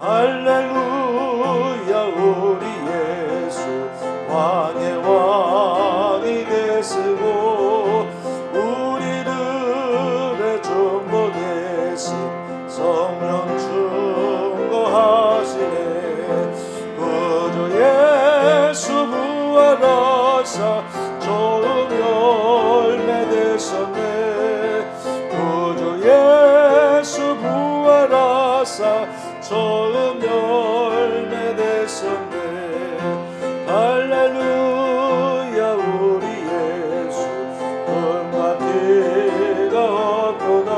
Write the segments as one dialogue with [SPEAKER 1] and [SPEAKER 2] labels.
[SPEAKER 1] 할렐루야. 우리 예수 왕의 왕이 되시고 우리들의 중보 대신 성령 충고하시네. 구주 예수 부활하사 좋은 열매 되셨네. 구주 예수 부활하사 좋은 열매 되셨네. 할렐루야. 우리 예수 금과 피가 없도다.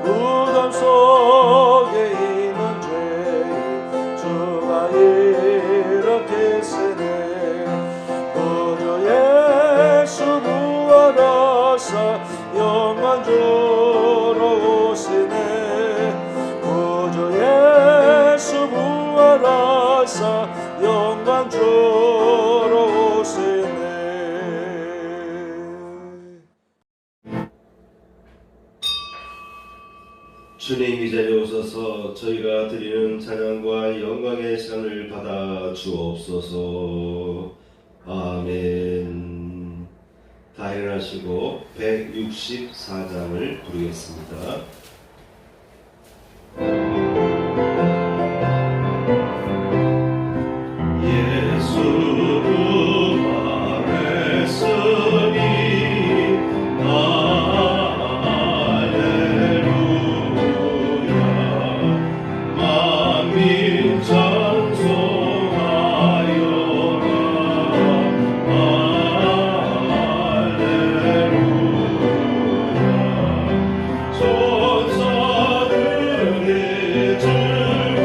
[SPEAKER 1] 무덤 속에 있는 죄인 주가 일으키시네. 구주 예수 부활하사 영광 주러 오시네. 구주 예수 부활하사 영광 주러 오시네.
[SPEAKER 2] 주님, 이 자리에 오셔서 저희가 드리는 찬양과 영광의 시간을 받아 주옵소서. 아멘. 다 일어나시고 164장을 부르겠습니다. 예수 부활했으니 할렐루야. 만민 찬송하여라. 할렐루야. 천사들의 즐거움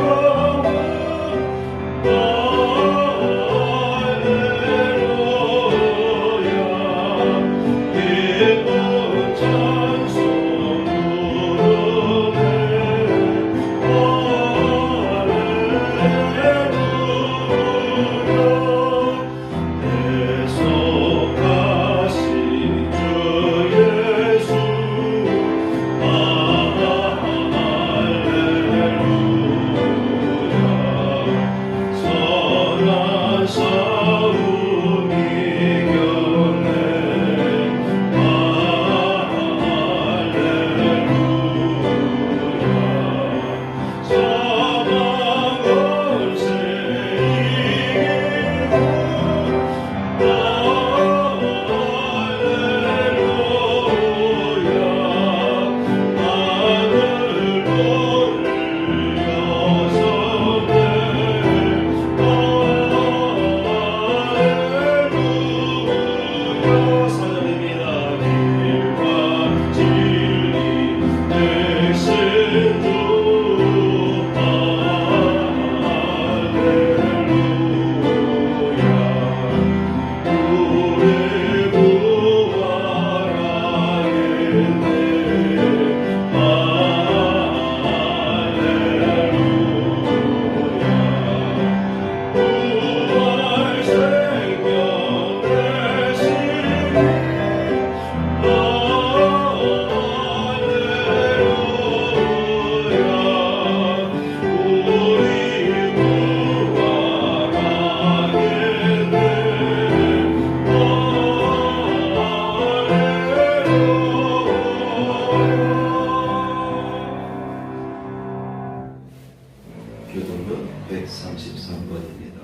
[SPEAKER 2] 교독은 133번입니다.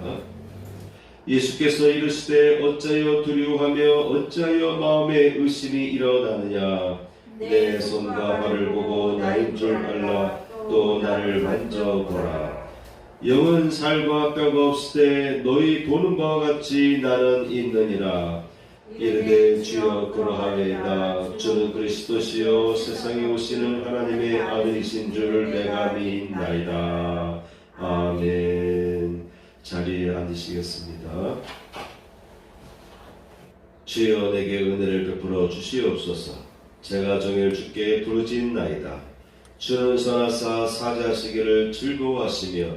[SPEAKER 2] 예수께서 이르시되 어찌하여 두려워하며 어찌하여 마음에 의심이 일어나느냐. 내 손과 발을 보고 나인 줄 알라. 또 나를 만져보라. 영은 살과 뼈가 없으되 너희 보는 바와 같이 나는 있느니라. 이르되 주여 그러하리이다. 주는 그리스도시요 세상에 오시는 하나님의 아들이신 줄 내가 믿나이다. 아멘. 자리에 앉으시겠습니다. 주여 내게 은혜를 베풀어 주시옵소서. 제가 정일 주께 부르짖나이다. 주는 선하사 사자하시기를 즐거워하시며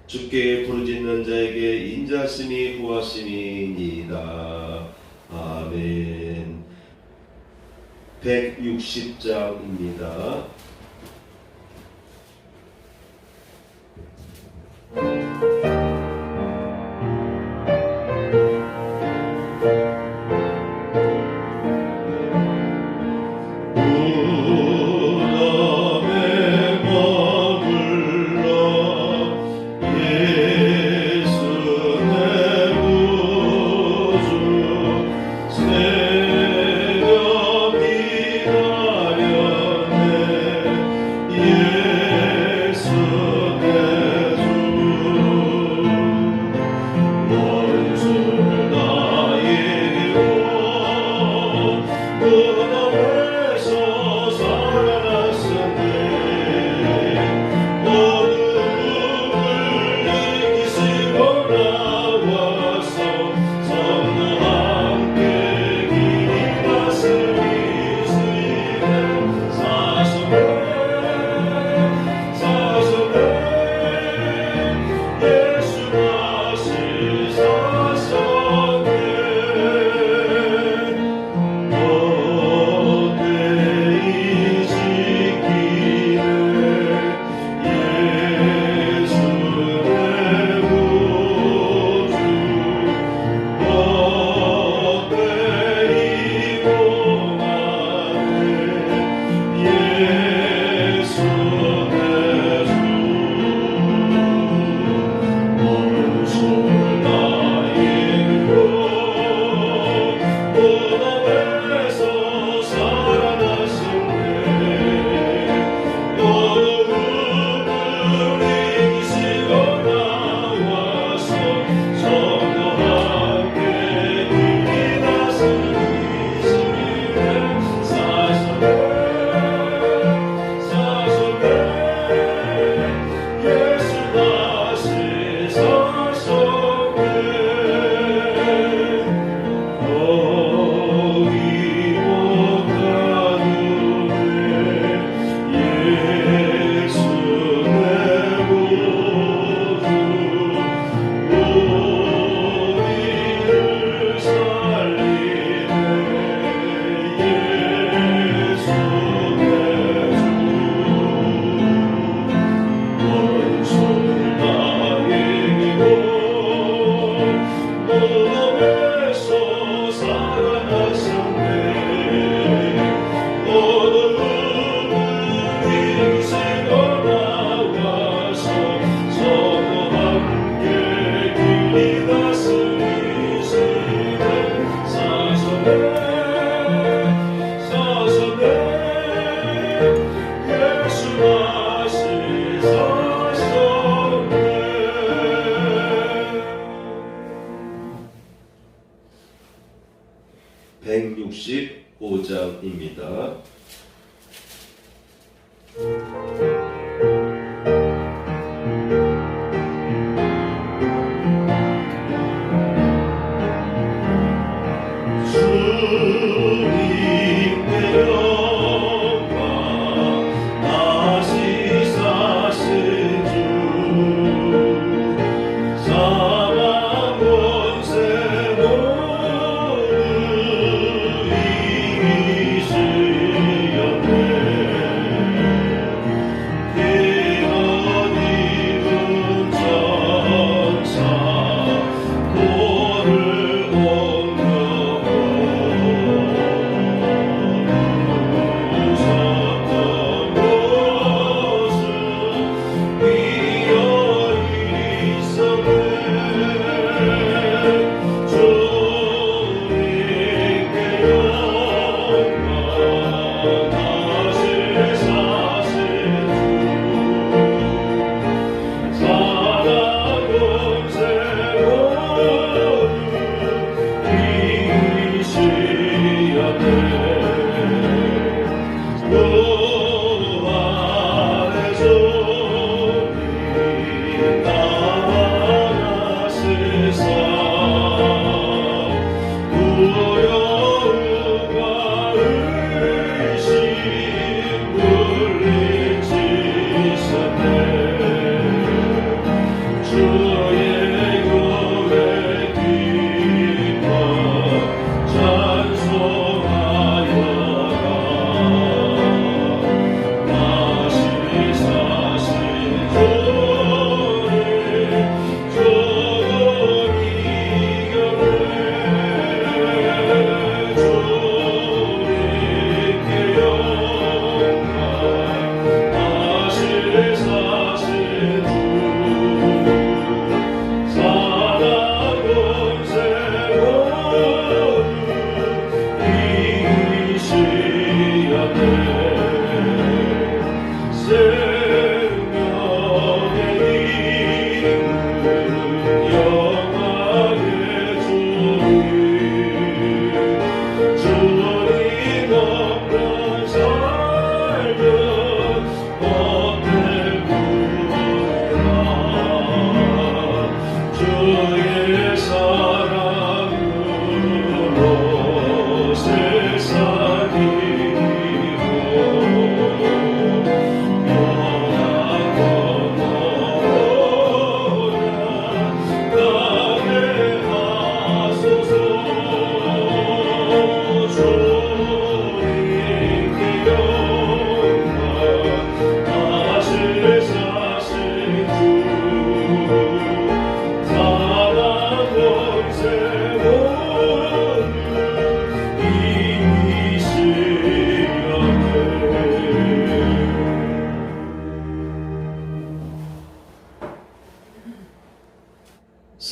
[SPEAKER 2] 주께 부르짖는 자에게 인자하심이 후하심이니이다. 아멘. 160장입니다. 65장입니다.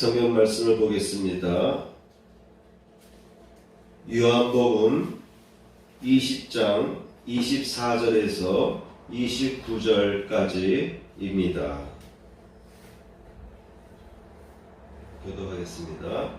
[SPEAKER 2] 성경 말씀을 보겠습니다. 요한복음 20장 24절에서 29절까지입니다. 교도하겠습니다.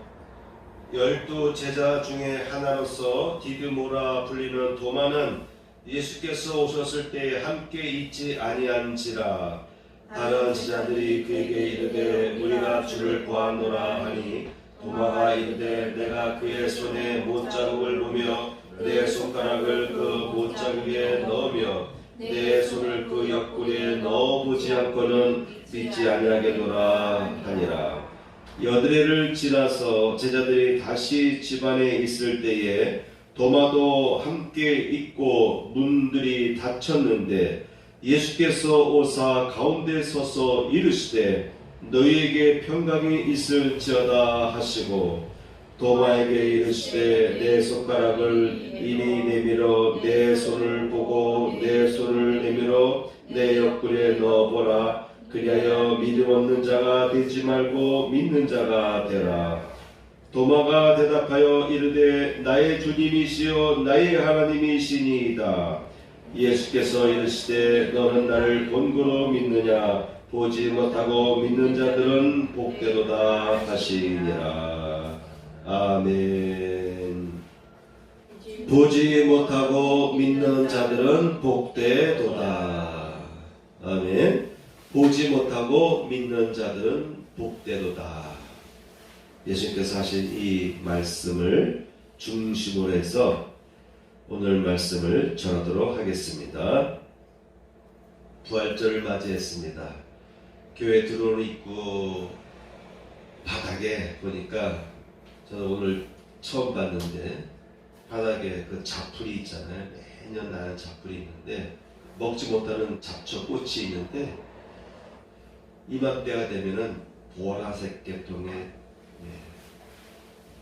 [SPEAKER 2] 12 제자 중에 하나로서 디드모라 불리는 도마는 예수께서 오셨을 때 함께 있지 아니한지라. 다른 제자들이 그에게 이르되 우리가 주를 보았노라 하니 도마가 이르되 내가 그의 손에 못자국을 보며 내 손가락을 그 못자국에 넣으며 내 손을 그 옆구리에 넣어보지 않고는 믿지 아니하겠노라 하니라. 여드레를 지나서 제자들이 다시 집안에 있을 때에 도마도 함께 있고 문들이 닫혔는데 예수께서 오사 가운데 서서 이르시되 너희에게 평강이 있을지어다 하시고 도마에게 이르시되 내 손가락을 이니 내밀어 내 손을 보고 내 손을 내밀어 내 옆구리에 넣어보라. 그리하여 믿음 없는 자가 되지 말고 믿는 자가 되라. 도마가 대답하여 이르되 나의 주님이시여 나의 하나님이시니이다. 예수께서 이르시되 너는 나를 본고로 믿느냐 보지 못하고 믿는 자들은 복되도다 하시니라. 아멘. 보지 못하고 믿는 자들은 복되도다. 아멘. 보지 못하고 믿는 자들은 복되도다. 예수님께서 하신 이 말씀을 중심으로 해서 오늘 말씀을 전하도록 하겠습니다. 부활절을 맞이했습니다. 교회 들어오는 입구 바닥에 보니까 저는 오늘 처음 봤는데 바닥에 그 잡풀이 있잖아요. 매년 나는 잡풀이 있는데 먹지 못하는 잡초 꽃이 있는데 이맘때가 되면은 보라색 계통의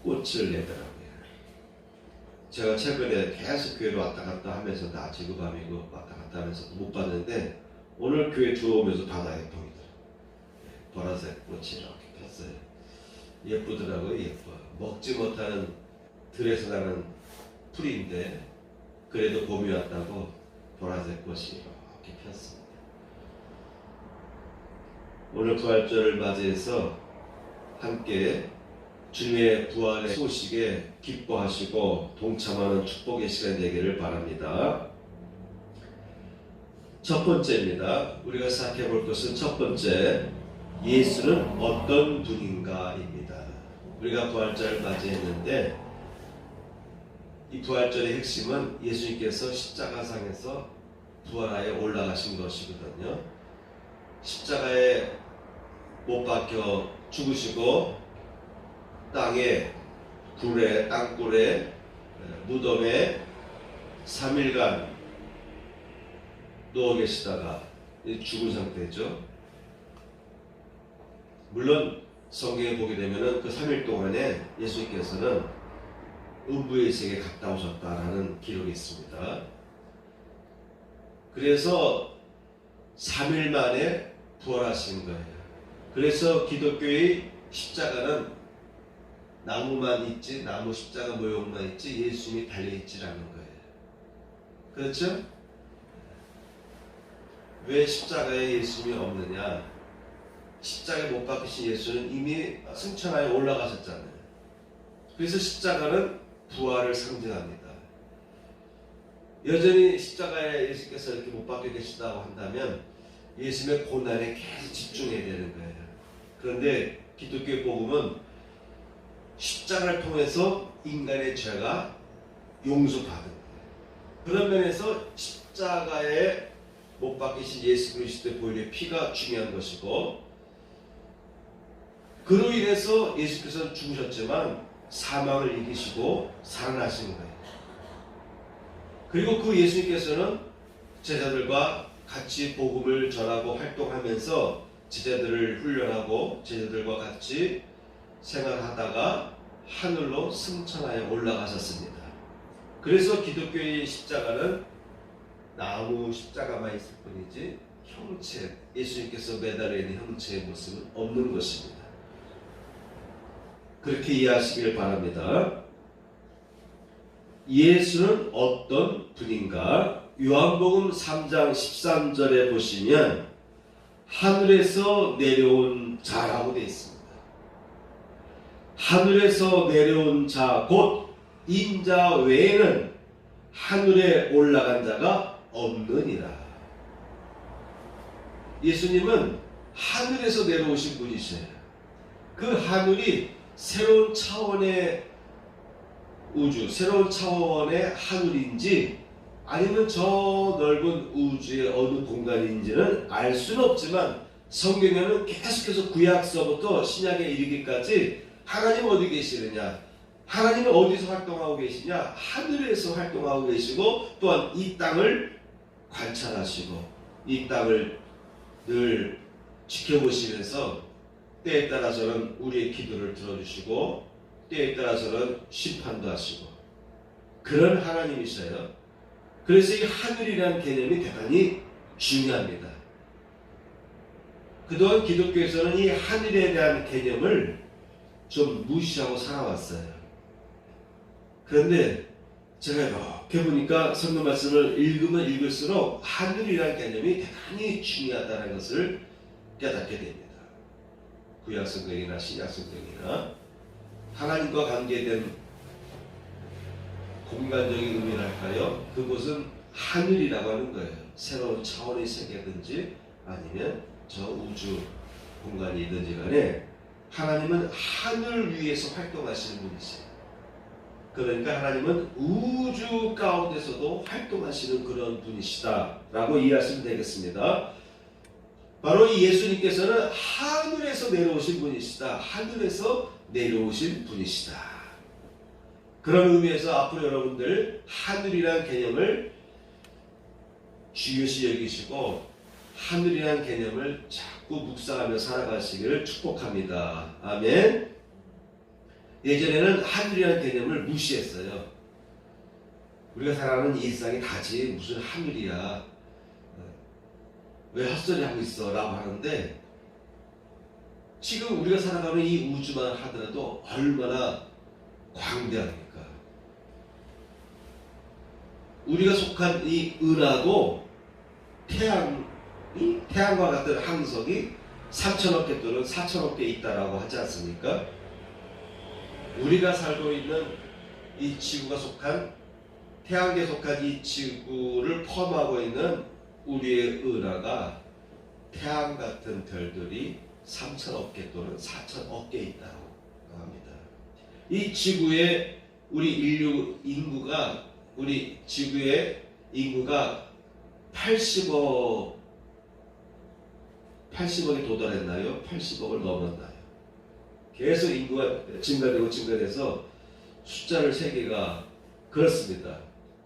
[SPEAKER 2] 꽃을 내더라고요. 제가 최근에 계속 교회로 왔다 갔다 하면서 낮이고 밤이고 왔다 갔다 하면서 못 봤는데 오늘 교회 들어오면서 바닥에 보이더라고요. 보라색 꽃이 이렇게 폈어요. 예쁘더라고요. 예뻐. 먹지 못하는 들에서 나는 풀인데 그래도 봄이 왔다고 보라색 꽃이 이렇게 폈습니다. 오늘 부활절을 맞이해서 함께 주님의 부활의 소식에 기뻐하시고 동참하는 축복의 시간이 되기를 바랍니다. 첫 번째입니다. 우리가 생각해 볼 것은 첫 번째, 예수는 어떤 분인가입니다. 우리가 부활절을 맞이했는데 이 부활절의 핵심은 예수님께서 십자가상에서 부활하여 올라가신 것이거든요. 십자가에 못 박혀 죽으시고 땅에 땅굴에 무덤에 3일간 누워 계시다가 죽은 상태죠. 물론 성경에 보게 되면은 그 3일 동안에 예수님께서는 음부의 세계에 갔다 오셨다라는 기록이 있습니다. 그래서 3일 만에 부활하신 거예요. 그래서 기독교의 십자가는 나무만 있지, 나무 십자가 모형만 있지 예수님이 달려있지 않은 거예요. 그렇죠? 왜 십자가에 예수님이 없느냐? 십자가에 못 박히신 예수는 이미 승천하여 올라가셨잖아요. 그래서 십자가는 부활을 상징합니다. 여전히 십자가에 예수께서 이렇게 못 박혀 계시다고 한다면 예수님의 고난에 계속 집중해야 되는 거예요. 그런데 기독교의 복음은 십자가를 통해서 인간의 죄가 용서받은 거예요. 그런 면에서 십자가에 못 박히신 예수 그리스도의 보혈의 피가 중요한 것이고, 그로 인해서 예수께서는 죽으셨지만 사망을 이기시고 살아나신 거예요. 그리고 그 예수님께서는 제자들과 같이 복음을 전하고 활동하면서 제자들을 훈련하고 제자들과 같이 생활하다가 하늘로 승천하여 올라가셨습니다. 그래서 기독교의 십자가는 나무 십자가만 있을 뿐이지 형체, 예수님께서 매달려 있는 형체의 모습은 없는 것입니다. 그렇게 이해하시길 바랍니다. 예수는 어떤 분인가? 요한복음 3장 13절에 보시면 하늘에서 내려온 자라고 되어 있습니다. 하늘에서 내려온 자, 곧 인자 외에는 하늘에 올라간 자가 없느니라. 예수님은 하늘에서 내려오신 분이세요. 그 하늘이 새로운 차원의 우주, 새로운 차원의 하늘인지 아니면 저 넓은 우주의 어느 공간인지는 알 수는 없지만 성경에는 계속해서 구약서부터 신약에 이르기까지 하나님 어디 계시느냐, 하나님은 어디서 활동하고 계시냐, 하늘에서 활동하고 계시고 또한 이 땅을 관찰하시고 이 땅을 늘 지켜보시면서 때에 따라서는 우리의 기도를 들어주시고 때에 따라서는 심판도 하시고 그런 하나님이셔요. 그래서 이 하늘이라는 개념이 대단히 중요합니다. 그동안 기독교에서는 이 하늘에 대한 개념을 좀 무시하고 살아왔어요. 그런데 제가 이렇게 보니까 성경 말씀을 읽으면 읽을수록 하늘이라는 개념이 대단히 중요하다는 것을 깨닫게 됩니다. 구약성경이나 신약성경이나 하나님과 관계된 공간적인 의미랄까요? 그곳은 하늘이라고 하는 거예요. 새로운 차원의 세계든지 아니면 저 우주 공간이든지 간에 하나님은 하늘 위에서 활동하시는 분이세요. 그러니까 하나님은 우주 가운데서도 활동하시는 그런 분이시다라고 이해하시면 되겠습니다. 바로 이 예수님께서는 하늘에서 내려오신 분이시다. 하늘에서 내려오신 분이시다. 그런 의미에서 앞으로 여러분들 하늘이라는 개념을 중요시 여기시고 하늘이라는 개념을 자꾸 묵상하며 살아가시기를 축복합니다. 아멘. 예전에는 하늘이라는 개념을 무시했어요. 우리가 살아가는 이 일상이 다지 무슨 하늘이야, 왜 헛소리 하고 있어 라고 하는데, 지금 우리가 살아가는 이 우주만 하더라도 얼마나 광대합니까? 우리가 속한 이 은하도 태양과 같은 항성이 3천억 개 또는 4천억 개 있다라고 하지 않습니까? 우리가 살고 있는 이 지구가 속한, 태양계에 속한 이 지구를 포함하고 있는 우리의 은하가 태양 같은 별들이 3천억 개 또는 4천억 개 있다고 합니다. 이 지구의 우리 인류 인구가, 우리 지구의 인구가 80억에 도달했나요? 80억을 넘었나요? 계속 인구가 증가돼서 숫자를 세개가 그렇습니다.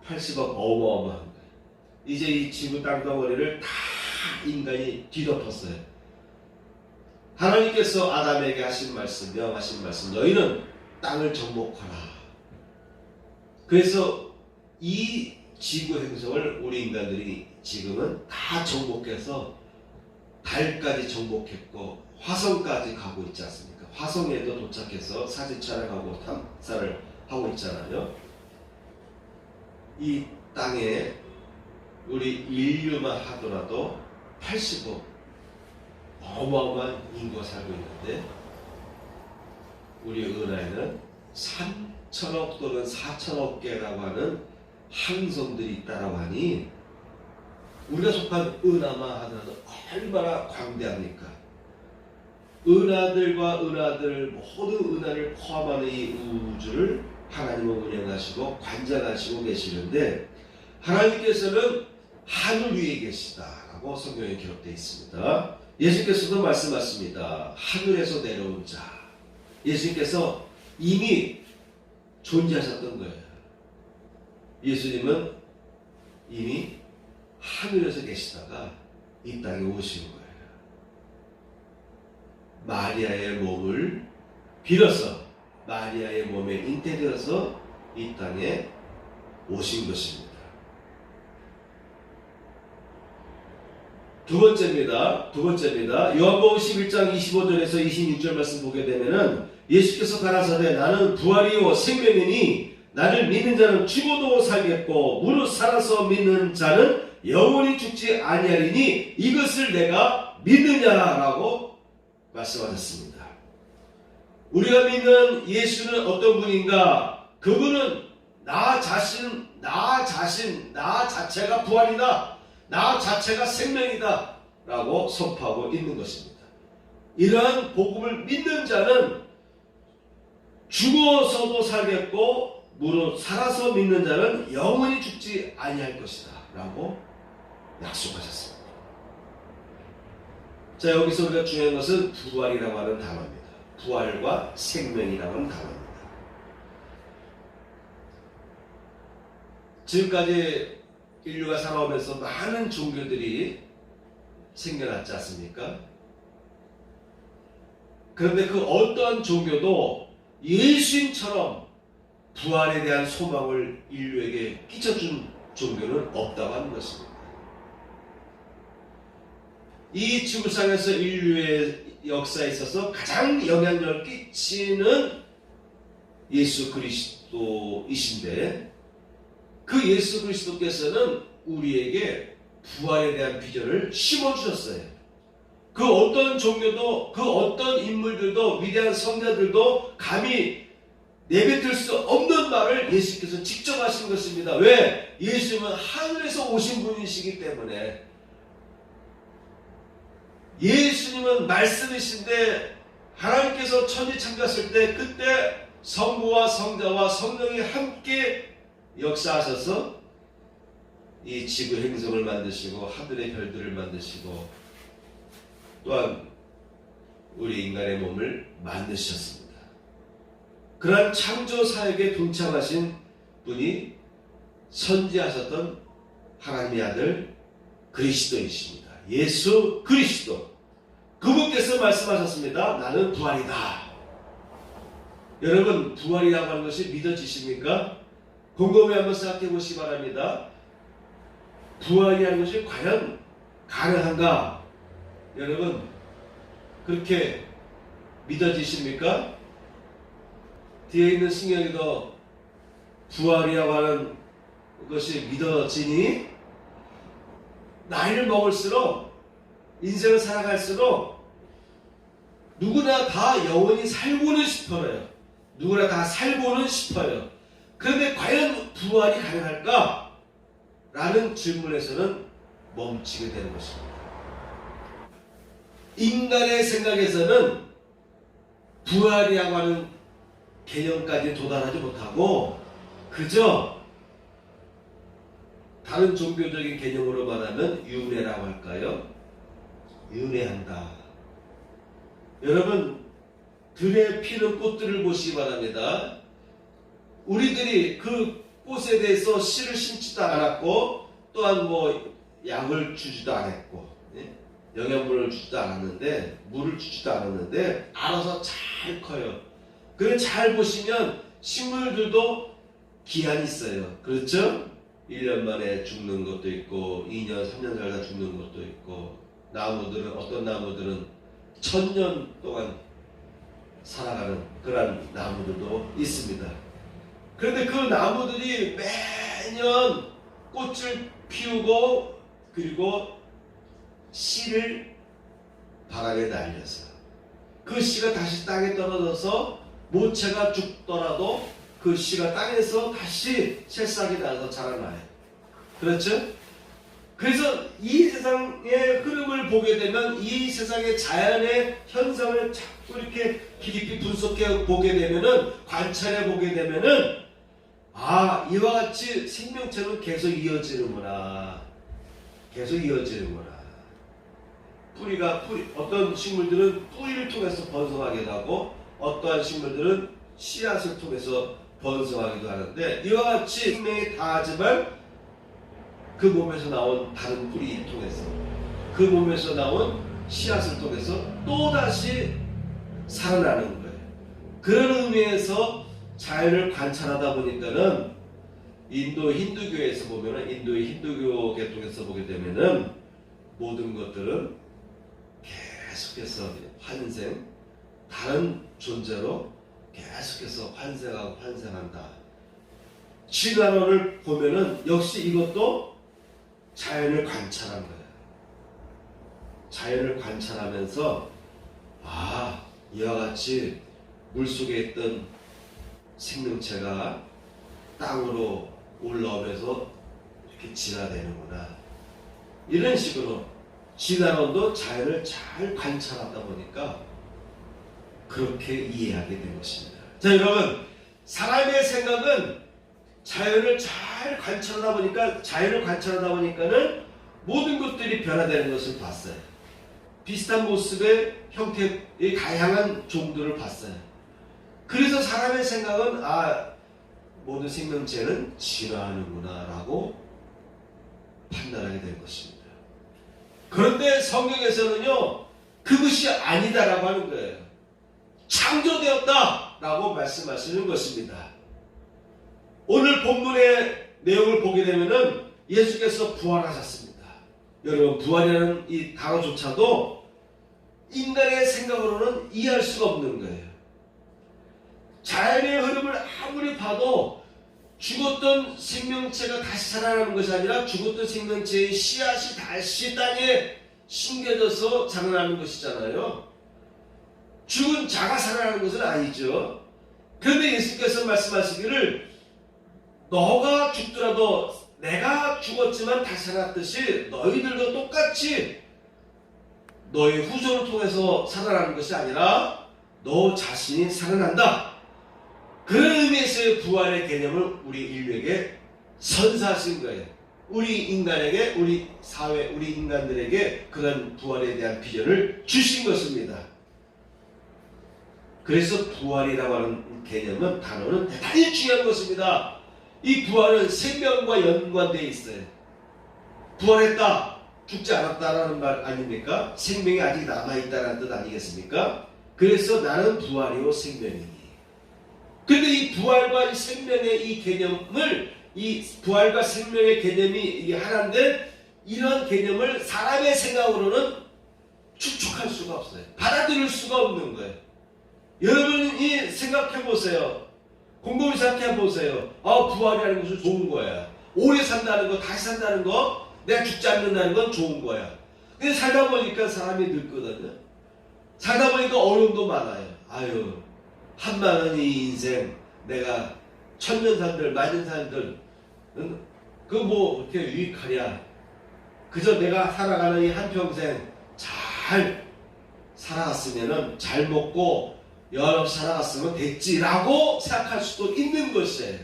[SPEAKER 2] 80억 어마어마한 거예요. 이제 이 지구 땅덩어리를 다 인간이 뒤덮었어요. 하나님께서 아담에게 하신 말씀, 명하신 말씀, 너희는 땅을 정복하라. 그래서 이 지구 행성을 우리 인간들이 지금은 다 정복해서 달까지 정복했고 화성까지 가고 있지 않습니까? 화성에도 도착해서 사진 촬영하고 탐사를 하고 있잖아요. 이 땅에 우리 인류만 하더라도 80억 어마어마한 인구가 살고 있는데, 우리 은하에는 3천억 또는 4천억 개라고 하는 항성들이 있다라고 하니 우리가 속한 은하만 하더라도 얼마나 광대합니까? 은하들과 은하들, 모든 은하를 포함하는 이 우주를 하나님은 운영하시고 관장하시고 계시는데, 하나님께서는 하늘 위에 계시다라고 성경에 기록되어 있습니다. 예수께서도 말씀하십니다. 하늘에서 내려온 자. 예수님께서 이미 존재하셨던 거예요. 예수님은 이미 하늘에서 계시다가 이 땅에 오신 거예요. 마리아의 몸을 빌어서, 마리아의 몸에 잉태되어서 이 땅에 오신 것입니다. 두 번째입니다. 요한복음 11장 25절에서 26절 말씀 보게 되면은 예수께서 가라사대 나는 부활이요 생명이니 나를 믿는 자는 죽어도 살겠고 무릇 살아서 믿는 자는 영원히 죽지 아니하리니 이것을 내가 믿느냐라고 말씀하셨습니다. 우리가 믿는 예수는 어떤 분인가? 그분은 나 자체가 부활이다, 나 자체가 생명이다 라고 선포하고 있는 것입니다. 이러한 복음을 믿는 자는 죽어서도 살겠고 무릇 살아서 믿는 자는 영원히 죽지 아니할 것이다 라고 약속하셨습니다. 자, 여기서 우리가 중요한 것은 부활이라고 하는 단어입니다. 부활과 생명이라고 하는 단어입니다. 지금까지 인류가 살아오면서 많은 종교들이 생겨났지 않습니까? 그런데 그 어떠한 종교도 예수님처럼 부활에 대한 소망을 인류에게 끼쳐준 종교는 없다고 하는 것입니다. 이 지구상에서 인류의 역사에 있어서 가장 영향력을 끼치는 예수 그리스도이신데, 그 예수 그리스도께서는 우리에게 부활에 대한 비전을 심어주셨어요. 그 어떤 종교도, 그 어떤 인물들도, 위대한 성자들도 감히 내뱉을 수 없는 말을 예수께서 직접 하신 것입니다. 왜? 예수님은 하늘에서 오신 분이시기 때문에. 예수님은 말씀이신데 하나님께서 천지 창조하실 때 그때 성부와 성자와 성령이 함께 역사하셔서 이 지구 행성을 만드시고 하늘의 별들을 만드시고 또한 우리 인간의 몸을 만드셨습니다. 그러한 창조 사역에 동참하신 분이 선지하셨던 하나님의 아들 그리스도이십니다. 예수 그리스도. 그분께서 말씀하셨습니다. 나는 부활이다. 여러분, 부활이라고 하는 것이 믿어지십니까? 곰곰이 한번 생각해 보시기 바랍니다. 부활이라는 것이 과연 가능한가? 여러분, 그렇게 믿어지십니까? 뒤에 있는 신경에도 부활이라고 하는 것이 믿어지니? 나이를 먹을수록, 인생을 살아갈수록 누구나 다 영원히 살고는 싶어요. 누구나 다 살고는 싶어요. 그런데 과연 부활이 가능할까? 라는 질문에서는 멈추게 되는 것입니다. 인간의 생각에서는 부활이라고 하는 개념까지 도달하지 못하고 그저 다른 종교적인 개념으로 말하면 윤회라고 할까요? 윤회한다. 여러분, 들에 피는 꽃들을 보시기 바랍니다. 우리들이 그 꽃에 대해서 씨를 심지도 않았고 또한 약을 주지도 않았고 영양분을 주지도 않았는데 물을 주지도 않았는데 알아서 잘 커요. 그래 잘 보시면 식물들도 기한이 있어요. 그렇죠? 1년 만에 죽는 것도 있고 2년, 3년 살다 죽는 것도 있고 나무들은 어떤 나무들은 1000년 동안 살아가는 그런 나무들도 있습니다. 그런데 그 나무들이 매년 꽃을 피우고 그리고 씨를 바람에 날려서 그 씨가 다시 땅에 떨어져서 모체가 죽더라도 그 씨가 땅에서 다시 새싹이 나서 자라나요. 그렇죠? 그래서 이 세상의 흐름을 보게 되면 이 세상의 자연의 현상을 자꾸 이렇게 깊이 분석해 보게 되면은 관찰해 보게 되면은 이와 같이 생명체는 계속 이어지는구나. 계속 이어지는구나. 어떤 식물들은 뿌리를 통해서 번성하기도 하고 어떠한 식물들은 씨앗을 통해서 번성하기도 하는데 이와 같이 생명이 다하지만 그 몸에서 나온 다른 뿌리 통해서 그 몸에서 나온 씨앗을 통해서 또다시 살아나는 거예요. 그런 의미에서 자연을 관찰하다 보니까는 인도 힌두교에서 보면은 인도의 힌두교 계통에서 보게 되면은 모든 것들은 계속해서 환생, 다른 존재로 계속해서 환생하고 환생한다. 진화론을 보면은 역시 이것도 자연을 관찰한 거예요. 자연을 관찰하면서 이와 같이 물속에 있던 생명체가 땅으로 올라오면서 이렇게 진화되는구나. 이런 식으로 진화론도 자연을 잘 관찰하다 보니까 그렇게 이해하게 된 것입니다. 자, 여러분, 사람의 생각은 자연을 잘 관찰하다 보니까는 모든 것들이 변화되는 것을 봤어요. 비슷한 모습의 형태의 다양한 종들을 봤어요. 그래서 사람의 생각은 모든 생명체는 진화하는구나 라고 판단하게 된 것입니다. 그런데 성경에서는요, 그것이 아니다라고 하는 거예요. 창조되었다라고 말씀하시는 것입니다. 오늘 본문의 내용을 보게 되면은 예수께서 부활하셨습니다. 여러분, 부활이라는 이 단어조차도 인간의 생각으로는 이해할 수가 없는 거예요. 자연의 흐름을 아무리 봐도 죽었던 생명체가 다시 살아나는 것이 아니라 죽었던 생명체의 씨앗이 다시 땅에 심겨져서 자라나는 것이잖아요. 죽은 자가 살아나는 것은 아니죠. 그런데 예수님께서 말씀하시기를 너가 죽더라도 내가 죽었지만 다시 살았듯이 너희들도 똑같이 너의 후손을 통해서 살아나는 것이 아니라 너 자신이 살아난다. 그런 의미에서의 부활의 개념을 우리 인류에게 선사하신 거예요. 우리 인간에게, 우리 사회, 우리 인간들에게 그런 부활에 대한 비전을 주신 것입니다. 그래서 부활이라고 하는 개념은, 단어는 대단히 중요한 것입니다. 이 부활은 생명과 연관되어 있어요. 부활했다, 죽지 않았다라는 말 아닙니까? 생명이 아직 남아있다는 뜻 아니겠습니까? 그래서 나는 부활이요 생명이니. 그런데 이 부활과 이 생명의 이 개념을, 이 부활과 생명의 개념이 이게 하나인데, 이런 개념을 사람의 생각으로는 축축할 수가 없어요. 받아들일 수가 없는 거예요. 여러분이 생각해 보세요. 곰곰이 생각해 보세요. 부활이라는 것은 좋은 거야. 오래 산다는 거, 다시 산다는 거, 내가 죽지 않는다는 건 좋은 거야. 근데 살다 보니까 사람이 늙거든요. 살다 보니까 어려움도 많아요. 아유, 한많은 이 인생, 내가 천년 산들, 만년 산들, 그거 뭐 어떻게 유익하냐. 그저 내가 살아가는 이 한평생 잘 살아갔으면은, 잘 먹고 여러 살아갔으면 됐지라고 생각할 수도 있는 것이에요.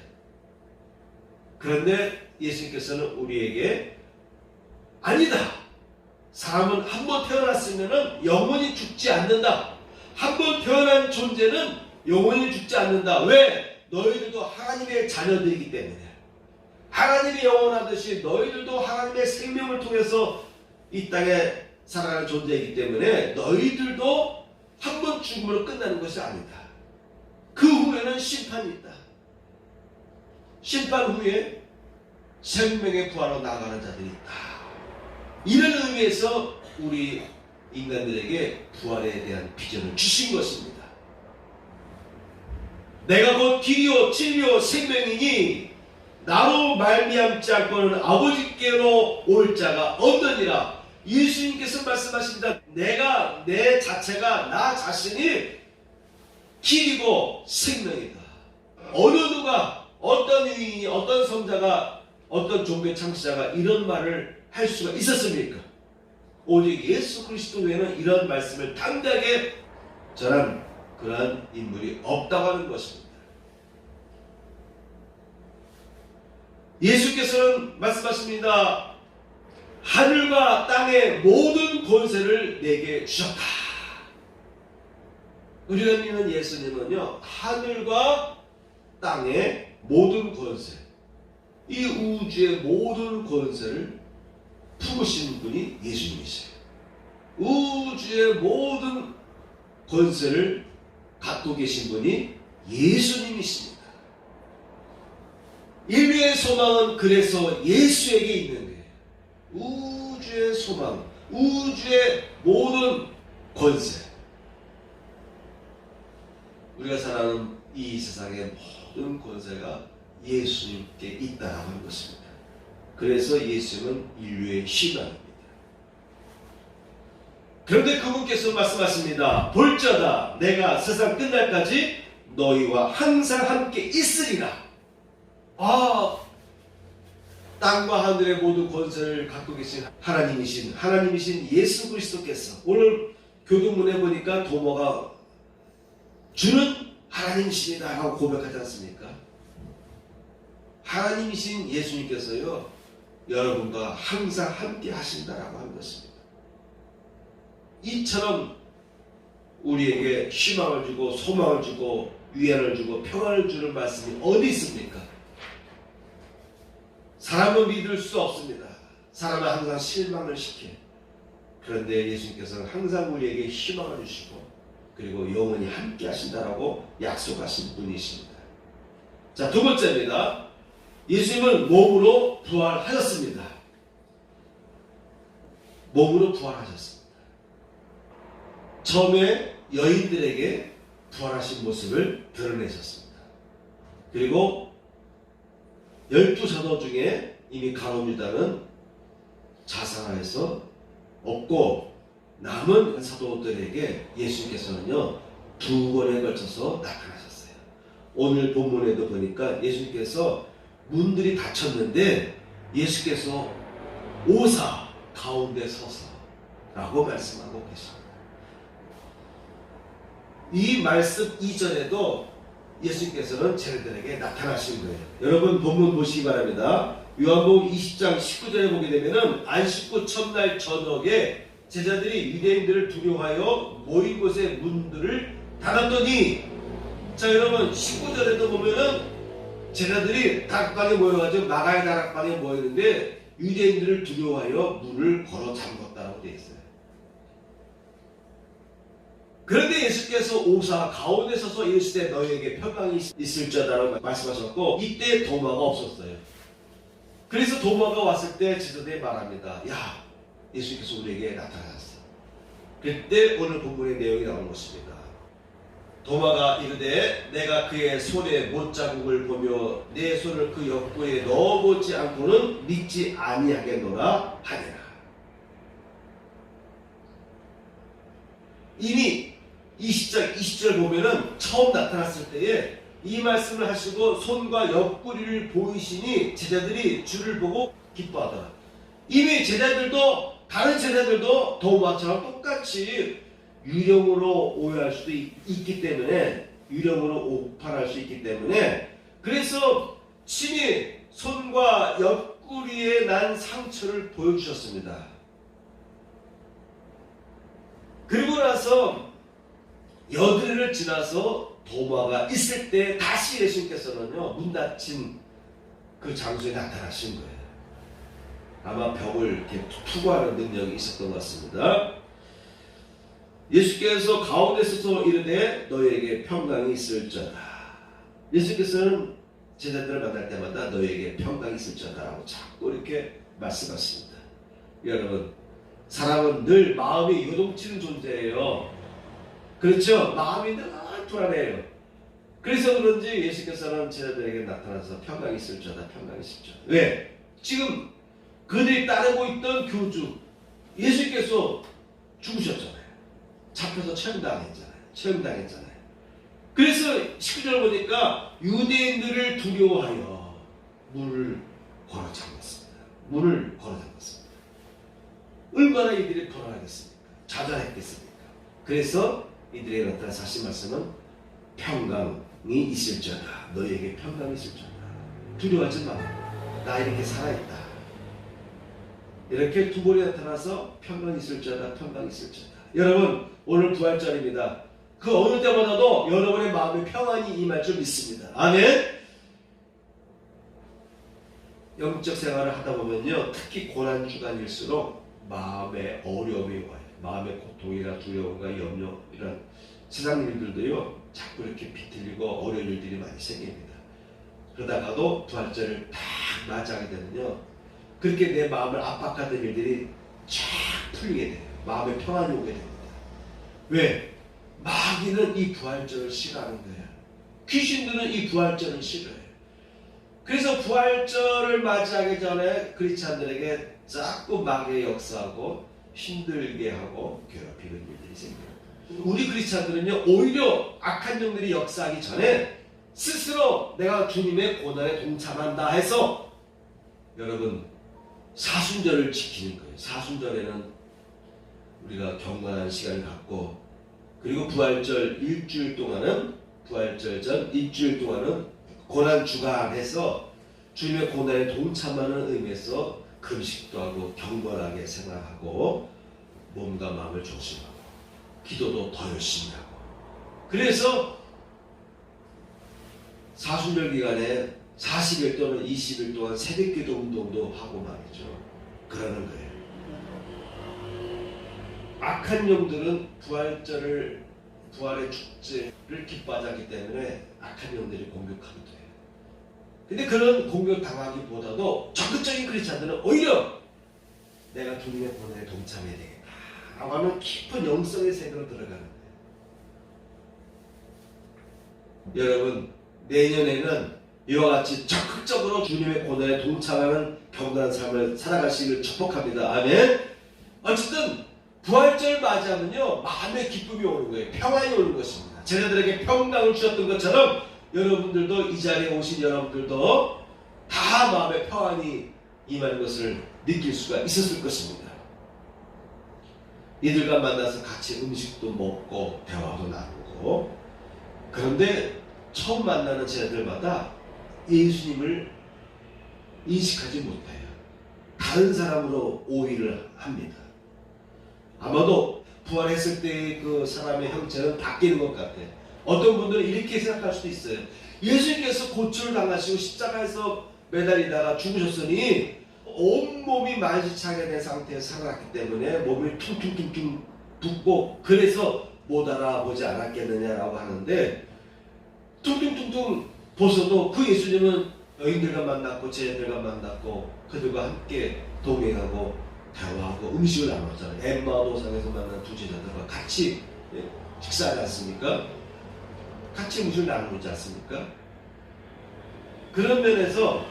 [SPEAKER 2] 그런데 예수님께서는 우리에게 아니다. 사람은 한 번 태어났으면은 영원히 죽지 않는다. 한 번 태어난 존재는 영원히 죽지 않는다. 왜? 너희들도 하나님의 자녀들이기 때문에. 하나님이 영원하듯이 너희들도 하나님의 생명을 통해서 이 땅에 살아가는 존재이기 때문에 너희들도 한 번 죽음으로 끝나는 것이 아니다. 그 후에는 심판이 있다. 심판 후에 생명의 부활로 나아가는 자들이 있다. 이런 의미에서 우리 인간들에게 부활에 대한 비전을 주신 것입니다. 내가 곧 길이요 진리요 생명이니 나로 말미암지 않고는 아버지께로 올 자가 없느니라. 예수님께서 말씀하십니다. 내가, 내 자체가, 나 자신이 길이고 생명이다. 어느 누가, 어떤 의인이, 어떤 성자가, 어떤 종교의 창시자가 이런 말을 할 수가 있었습니까? 오직 예수 그리스도 외에는 이런 말씀을 당당하게 전한 그러한 인물이 없다고 하는 것입니다. 예수께서는 말씀하십니다. 하늘과 땅의 모든 권세를 내게 주셨다. 우리가 믿는 예수님은요, 하늘과 땅의 모든 권세, 이 우주의 모든 권세를 품으신 분이 예수님이세요. 우주의 모든 권세를 갖고 계신 분이 예수님이십니다. 인류의 소망은 그래서 예수에게 있는 거예요. 우주의 소망, 우주의 모든 권세, 우리가 살아가는 이 세상의 모든 권세가 예수님께 있다라고 하는 것입니다. 그래서 예수님은 인류의 희망입니다. 그런데 그분께서 말씀하십니다. 볼자다 내가 세상 끝날까지 너희와 항상 함께 있으리라. 땅과 하늘의 모든 권세를 갖고 계신 하나님이신 예수 그리스도께서, 오늘 교동문에 보니까 도마가 주는 하나님이십니다 라고 고백하지 않습니까? 하나님이신 예수님께서요, 여러분과 항상 함께 하신다라고 하는 것입니다. 이처럼 우리에게 희망을 주고 소망을 주고 위안을 주고 평안을 주는 말씀이 어디 있습니까? 사람은 믿을 수 없습니다. 사람은 항상 실망을 시켜. 그런데 예수님께서는 항상 우리에게 희망을 주시고 그리고 영원히 함께 하신다라고 약속하신 분이십니다. 자, 두 번째입니다. 예수님은 몸으로 부활하셨습니다. 몸으로 부활하셨습니다. 처음에 여인들에게 부활하신 모습을 드러내셨습니다. 그리고 12사도 중에 이미 가룟 유다는 자살해서 없고 남은 사도들에게 예수님께서는요 2번에 걸쳐서 나타나셨어요. 오늘 본문에도 보니까 예수님께서 문들이 닫혔는데 예수께서 오사 가운데 서서 라고 말씀하고 계십니다. 이 말씀 이전에도 예수님께서는 쟤네들에게 나타나신 거예요. 여러분 본문 보시기 바랍니다. 요한복음 20장 19절에 보게 되면은 안식구 첫날 저녁에 제자들이 유대인들을 두려워하여 모인 곳의 문들을 닫았더니, 자 여러분 19절에도 보면은 제자들이 다락방에 모여가지고 마가의 다락방에 모였는데 유대인들을 두려워하여 문을 걸어 잠궜다라고 되어 있어요. 그런데 예수께서 오사 가운데 서서 이르시되 너희에게 평강이 있을지어다라고 말씀하셨고, 이때 도마가 없었어요. 그래서 도마가 왔을 때 제자들이 말합니다. 야, 예수께서 우리에게 나타나셨어. 그때 오늘 본문의 내용이 나오는 것입니다. 도마가 이르되 내가 그의 손에 못자국을 보며 내 손을 그 옆구리에 넣어보지 않고는 믿지 아니하겠노라 하니라. 이미 20장 20절 보면은 처음 나타났을 때에 이 말씀을 하시고 손과 옆구리를 보이시니 제자들이 주를 보고 기뻐하더라. 이미 제자들도, 다른 제자들도 도마처럼 똑같이 유령으로 오해할 수도 있기 때문에, 유령으로 오판할 수 있기 때문에, 그래서 친히 손과 옆구리에 난 상처를 보여주셨습니다. 그리고 나서 여드레를 지나서 도마가 있을 때 다시 예수님께서는요 문 닫힌 그 장소에 나타나신 거예요. 아마 벽을 이렇게 투구하는 능력이 있었던 것 같습니다. 예수께서 가운데 서서 이르되 너희에게 평강이 있을지어다. 예수께서는 제자들을 만날 때마다 너희에게 평강이 있을지어다라고 자꾸 이렇게 말씀하십니다. 여러분, 사람은 늘 마음이 요동치는 존재예요. 그렇죠? 마음이 늘 불안해요. 그래서 그런지 예수께서는 제자들에게 나타나서 평강이 있을지어다, 평강이 있을지어다. 왜? 지금 그들이 따르고 있던 교주 예수께서 죽으셨잖아요. 잡혀서 처형당했잖아요. 그래서 19절 보니까 유대인들을 두려워하여 문을 걸어 잠갔습니다. 문을 걸어 잠갔습니다. 얼마나 이들이 불안하겠습니까? 좌절했겠습니까? 그래서 이들에게 나타나서 하신 말씀은 평강이 있을지어다. 너희에게 평강이 있을지어다. 두려워하지 마. 나 이렇게 살아있다. 이렇게 두 번이 나타나서 평강이 있을지어다, 평강이 있을지어다. 여러분, 오늘 부활절입니다. 그 어느 때보다도 여러분의 마음에 평안이 임할 줄 믿습니다. 아멘. 영적 생활을 하다 보면요, 특히 고난 주간일수록 마음에 어려움이 와요. 마음의 고통이나 두려움과 염려, 이런 세상 일들도요 자꾸 이렇게 비틀리고 어려운 일들이 많이 생깁니다. 그러다가도 부활절을 딱 맞이하게 되면요, 그렇게 내 마음을 압박하던 일들이 쫙 풀리게 돼요. 마음에 평안이 오게 됩니다. 왜? 마귀는 이 부활절을 싫어하는 거예요. 귀신들은 이 부활절을 싫어해요. 그래서 부활절을 맞이하기 전에 크리스찬들에게 자꾸 마귀의 역사하고 힘들게 하고 괴롭히는 일들이 생겨요. 우리 크리스찬들은요 오히려 악한 영들이 역사하기 전에 스스로 내가 주님의 고난에 동참한다 해서 여러분 사순절을 지키는 거예요. 사순절에는 우리가 경건한 시간을 갖고, 그리고 부활절 일주일 동안은, 부활절 전 일주일 동안은 고난 주간해서 주님의 고난에 동참하는 의미에서 금식도 하고 경건하게 생활하고 몸과 마음을 조심하고 기도도 더 열심히 하고, 그래서 사순절 기간에 40일 또는 20일 동안 새벽기도 운동도 하고 말이죠. 그러는 거예요. 악한 영들은 부활의 축제를 기뻐하지 않기 때문에 악한 영들이 공격하기도 해요. 근데 그런 공격 당하기보다도 적극적인 크리스찬들은 오히려 내가 주님의 고난에 동참해야 되겠다 라고 하는 깊은 영성의 세계로 들어가는 거예요. 여러분, 내년에는 이와 같이 적극적으로 주님의 고난에 동참하는 경건한 삶을 살아가시기를 축복합니다. 아멘. 어쨌든 부활절 맞이하면요 마음의 기쁨이 오는 거예요. 평안이 오는 것입니다. 제자들에게 평강을 주셨던 것처럼 여러분들도 이 자리에 오신 여러분들도 다 마음의 평안이 임하는 것을 느낄 수가 있었을 것입니다. 이들과 만나서 같이 음식도 먹고 대화도 나누고, 그런데 처음 만나는 쟤들마다 예수님을 인식하지 못해요. 다른 사람으로 오해를 합니다. 아마도 부활했을 때 그 사람의 형체는 바뀌는 것 같아요. 어떤 분들은 이렇게 생각할 수도 있어요. 예수님께서 고초를 당하시고 십자가에서 매달리다가 죽으셨으니 온몸이 만시창이 된 상태에서 살아났기 때문에 몸이 퉁퉁퉁퉁 붓고 그래서 못 알아보지 않았겠느냐라고 하는데, 퉁퉁퉁퉁 벗어도 그 예수님은 여인들과 만났고 제자들과 만났고 그들과 함께 동행하고 대화하고 음식을 나눴잖아요. 엠마오상에서 만난 두 제자들과 같이 식사하지 않습니까? 같이 음식을 나누지 않습니까? 그런 면에서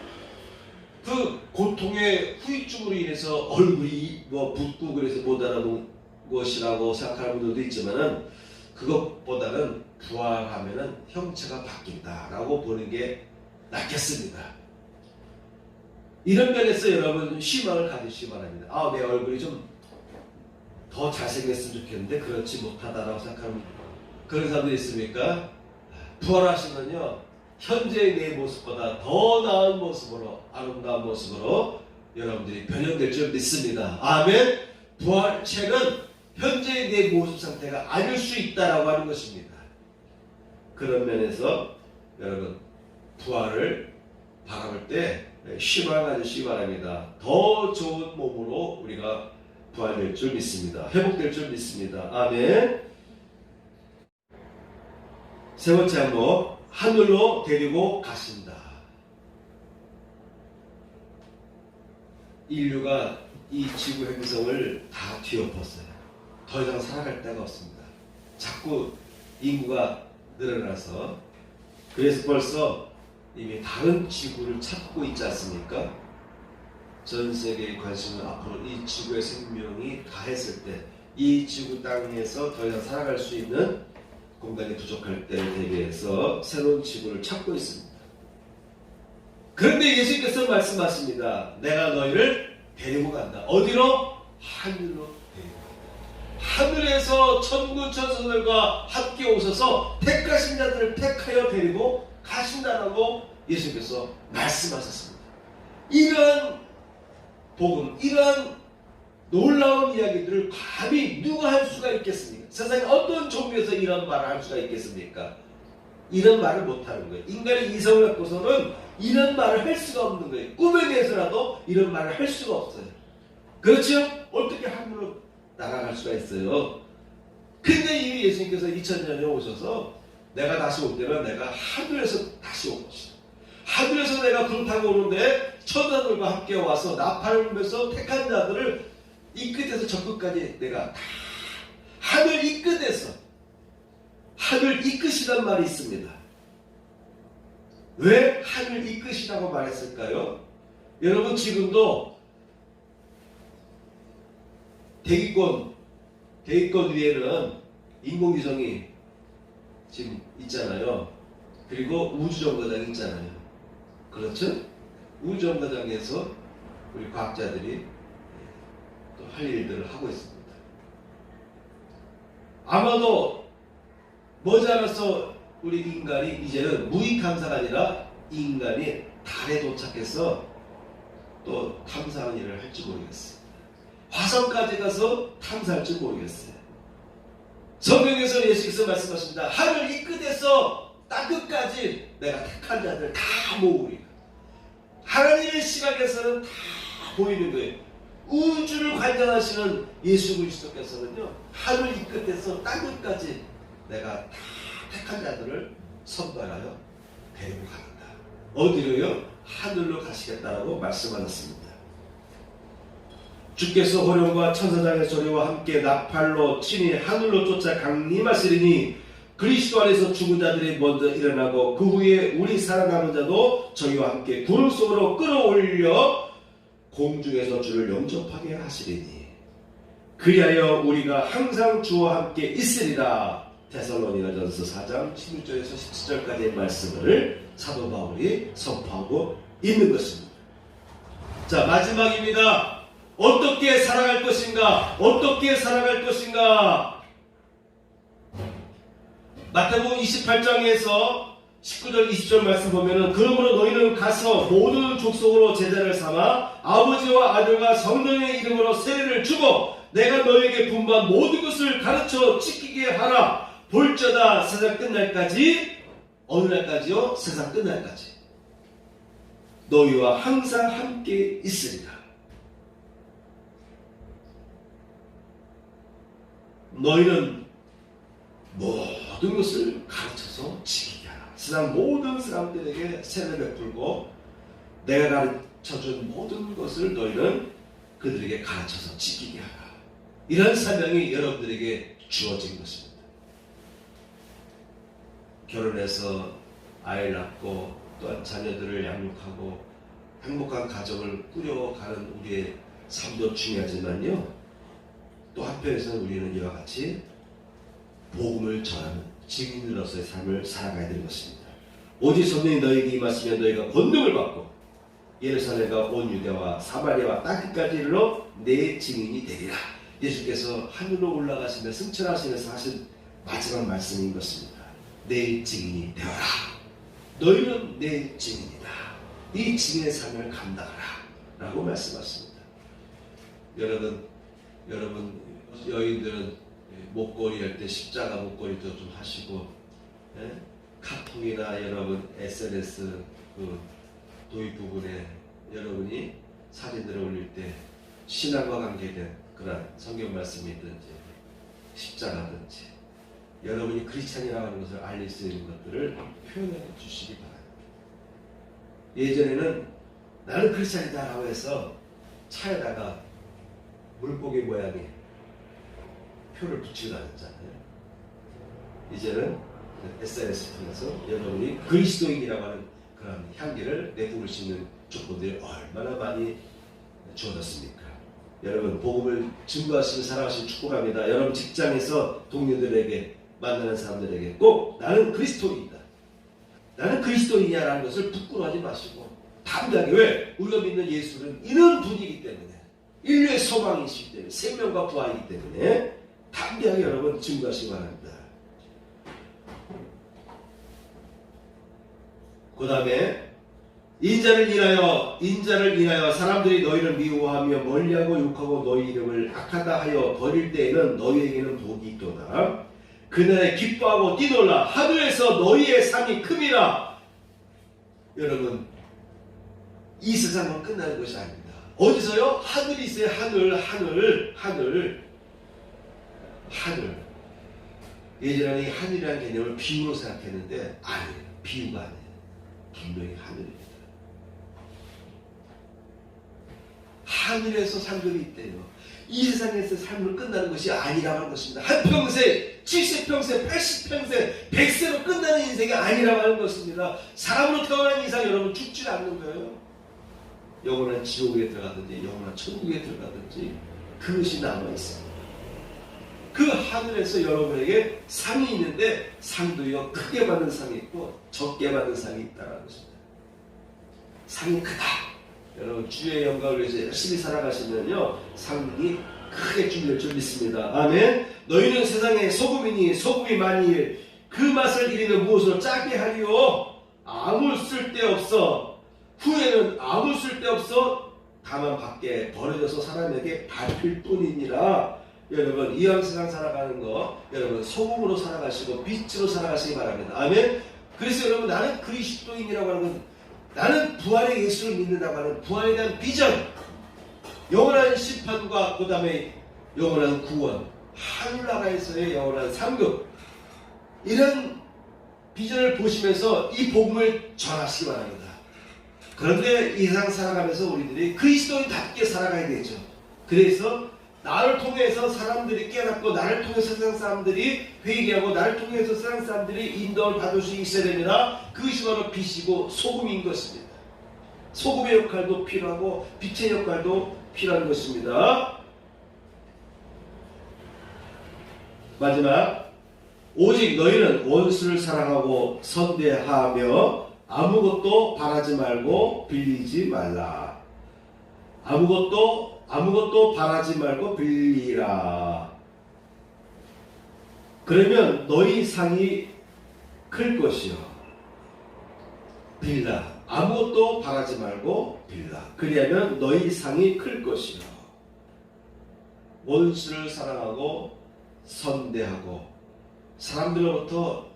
[SPEAKER 2] 그 고통의 후유증으로 인해서 얼굴이 붓고 그래서 못 알아본 것이라고 생각하는 분들도 있지만은, 그것보다는 부활하면은 형체가 바뀐다라고 보는 게 낫겠습니다. 이런 면에서 여러분 희망을 가지시기 바랍니다. 내 얼굴이 좀 더 잘생겼으면 좋겠는데 그렇지 못하다라고 생각하는 그런 사람들이 있습니까? 부활하시면요, 현재의 내 모습보다 더 나은 모습으로, 아름다운 모습으로 여러분들이 변형될 줄 믿습니다. 아멘. 부활체는 현재의 내 모습 상태가 아닐 수 있다라고 하는 것입니다. 그런 면에서 여러분 부활을 바라볼 때 희망을 가지시기 바랍니다. 더 좋은 몸으로 우리가 부활될 줄 믿습니다. 회복될 줄 믿습니다. 아멘. 세 번째 항목, 하늘로 데리고 가신다. 인류가 이 지구 행성을 다 뒤엎었어요. 더 이상 살아갈 데가 없습니다. 자꾸 인구가 늘어나서, 그래서 벌써 이미 다른 지구를 찾고 있지 않습니까? 전 세계의 관심은 앞으로 이 지구의 생명이 다했을 때, 이 지구 땅에서 더 이상 살아갈 수 있는 공간이 부족할 때에 대비해서 새로운 지구를 찾고 있습니다. 그런데 예수님께서 말씀하십니다. 내가 너희를 데리고 간다. 어디로? 하늘로 데리고 간다. 하늘에서 천군 천사들과 함께 오셔서 택하신 자들을 택하여 데리고 가신다라고 예수님께서 말씀하셨습니다. 이러한 복음, 이러한 놀라운 이야기들을 감히 누가 할 수가 있겠습니까? 세상에 어떤 종교에서 이런 말을 할 수가 있겠습니까? 이런 말을 못하는 거예요. 인간의 이성을 갖고서는 이런 말을 할 수가 없는 거예요. 꿈에 대해서라도 이런 말을 할 수가 없어요. 그렇죠? 어떻게 하늘로 날아갈 수가 있어요? 근데 이미 예수님께서 2000년에 오셔서 내가 다시 올 때는 내가 하늘에서 다시 올 것이다. 하늘에서 내가 구름 타고 오는데 천사들과 함께 와서 나팔을 불면서 택한 자들을 이 끝에서 저 끝까지 내가 다 하늘 이 끝에서, 하늘 이 끝이란 말이 있습니다. 왜 하늘 이 끝이라고 말했을까요? 여러분 지금도 대기권 위에는 인공위성이 지금 있잖아요. 그리고 우주정거장이 있잖아요. 그렇죠? 우주정거장에서 우리 과학자들이 또 할 일들을 하고 있습니다. 아마도 머지않아서 우리 인간이 이제는 무인 탐사가 아니라 인간이 달에 도착해서 또 탐사하는 일을 할지 모르겠습니다. 화성까지 가서 탐사할지 모르겠어요. 성경에서 예수께서 말씀하십니다. 하늘 이 끝에서 땅 끝까지 내가 택한 자들 다 모으리라. 하나님의 시각에서는 다 보이는 거예요. 우주를 관장하시는 예수 그리스도께서는요, 하늘 이 끝에서 땅 끝까지 내가 다 택한 자들을 선발하여 데리고 간다. 어디로요? 하늘로 가시겠다라고 말씀하셨습니다. 주께서 호령과 천사장의 소리와 함께 나팔로 친히 하늘로 쫓아 강림하시리니 그리스도 안에서 죽은 자들이 먼저 일어나고 그 후에 우리 살아남은 자도 저희와 함께 구름 속으로 끌어올려 공중에서 주를 영접하게 하시리니 그리하여 우리가 항상 주와 함께 있으리라. 데살로니가전서 4장 16절에서 17절까지의 말씀을 사도 바울이 선포하고 있는 것입니다. 자, 마지막입니다. 어떻게 살아갈 것인가? 어떻게 살아갈 것인가? 마태복음 28장에서 19절 20절 말씀 보면은 그러므로 너희는 가서 모든 족속으로 제자를 삼아 아버지와 아들과 성령의 이름으로 세례를 주고 내가 너희에게 분부한 모든 것을 가르쳐 지키게 하라. 볼저다 세상 끝날까지. 어느 날까지요? 세상 끝날까지 너희와 항상 함께 있으리라. 너희는 모든 것을 가르쳐서 지키게 하라. 세상 모든 사람들에게 세례를 베풀고 내가 가르쳐준 모든 것을 너희는 그들에게 가르쳐서 지키게 하라. 이런 사명이 여러분들에게 주어진 것입니다. 결혼해서 아이를 낳고 또한 자녀들을 양육하고 행복한 가정을 꾸려가는 우리의 삶도 중요하지만요, 또 한편에서는 우리는 이와 같이 복음을 전하는 증인으로서의 삶을 살아가야 되는 것입니다. 오직 성령이 너희에게 임하시면 너희가 권능을 받고 예루살렘과 온 유대와 사마리아와 땅끝까지 이르러 내 증인이 되리라. 예수께서 하늘로 올라가시며 승천하시면서 하신 마지막 말씀인 것입니다. 내 증인이 되어라. 너희는 내 증인이다. 이 증인의 삶을 감당하라 라고 말씀하십니다. 여러분 여인들은 목걸이 할 때 십자가 목걸이도 좀 하시고, 카톡이나 여러분 SNS 그 도입 부분에 여러분이 사진들을 올릴 때 신앙과 관계된 그런 성경 말씀이 있든지 십자가든지 여러분이 크리스찬이라고 하는 것을 알릴 수 있는 것들을 표현해 주시기 바랍니다. 예전에는 나는 크리스찬이다 라고 해서 차에다가 물고기 모양의 표를 붙이고 다녔잖아요. 이제는 SNS 통해서 여러분이 그리스도인이라고 하는 그런 향기를 내뿜을 수 있는 조건들이 얼마나 많이 주어졌습니까? 여러분 복음을 증거하시고 살아가시길 축복합니다. 여러분 직장에서 동료들에게 만나는 사람들에게 꼭 나는 그리스도인이다, 나는 그리스도인이야라는 것을 부끄러워하지 마시고 담대하게, 왜? 우리가 믿는 예수는 이런 분이기 때문에, 인류의 소망이시기 때문에, 생명과 부활이기 때문에 담대하게 여러분 증거하시기 바랍니다. 그 다음에 인자를 인하여 사람들이 너희를 미워하며 멀리하고 욕하고 너희 이름을 악하다 하여 버릴 때에는 너희에게는 복이 있도다. 그날에 기뻐하고 뛰놀라. 하늘에서 너희의 상이 큼이라. 여러분, 이 세상은 끝나는 것이 아닙니다. 어디서요? 하늘이 있어요. 하늘. 예전에는 이 하늘이라는 개념을 비유로 생각했는데 아니에요. 비유가 아니에요. 분명히 하늘입니다. 하늘에서 상급이 있대요. 이 세상에서 삶을 끝나는 것이 아니라고 하는 것입니다. 한평생, 70평생, 80평생, 100세로 끝나는 인생이 아니라고 하는 것입니다. 사람으로 태어난 이상 여러분 죽지 않는 거예요. 영원한 지옥에 들어가든지 영원한 천국에 들어가든지 그것이 남아있습니다. 그 하늘에서 여러분에게 상이 있는데 상도요, 크게 받는 상이 있고 적게 받는 상이 있다는 것입니다. 상이 크다. 여러분 주의 영광을 위해서 열심히 살아가시면요 상이 크게 주실 줄 믿습니다. 아멘. 너희는 세상의 소금이니 소금이 만일 그 맛을 잃으면 무엇으로 짜게 하리요? 아무 쓸데없어. 후에는 아무 쓸데없어. 다만 밖에 버려져서 사람에게 밟힐 뿐이니라. 여러분 이왕 세상 살아가는 거 여러분 소금으로 살아가시고 빛으로 살아가시기 바랍니다. 아멘. 그래서 여러분 나는 그리스도인이라고 하는 건 나는 부활의 예수를 믿는다고 하는 부활에 대한 비전, 영원한 심판과 그 다음에 영원한 구원, 하늘나라에서의 영원한 상급, 이런 비전을 보시면서 이 복음을 전하시기 바랍니다. 그런데 이 세상 살아가면서 우리들이 그리스도인답게 살아가야 되죠. 그래서 나를 통해서 사람들이 깨닫고 나를 통해서 세상 사람들이 회개하고 나를 통해서 세상 사람들이 인도를 받을 수 있어야 됩니다. 그것이 바로 빛이고 소금인 것입니다. 소금의 역할도 필요하고 빛의 역할도 필요한 것입니다. 마지막 오직 너희는 원수를 사랑하고 선대하며 아무것도 바라지 말고 빌리지 말라. 아무것도 바라지 말고 빌리라. 그러면 너희 상이 클 것이요. 빌라. 아무것도 바라지 말고 빌라. 그리하면 너희 상이 클 것이요. 원수를 사랑하고 선대하고 사람들로부터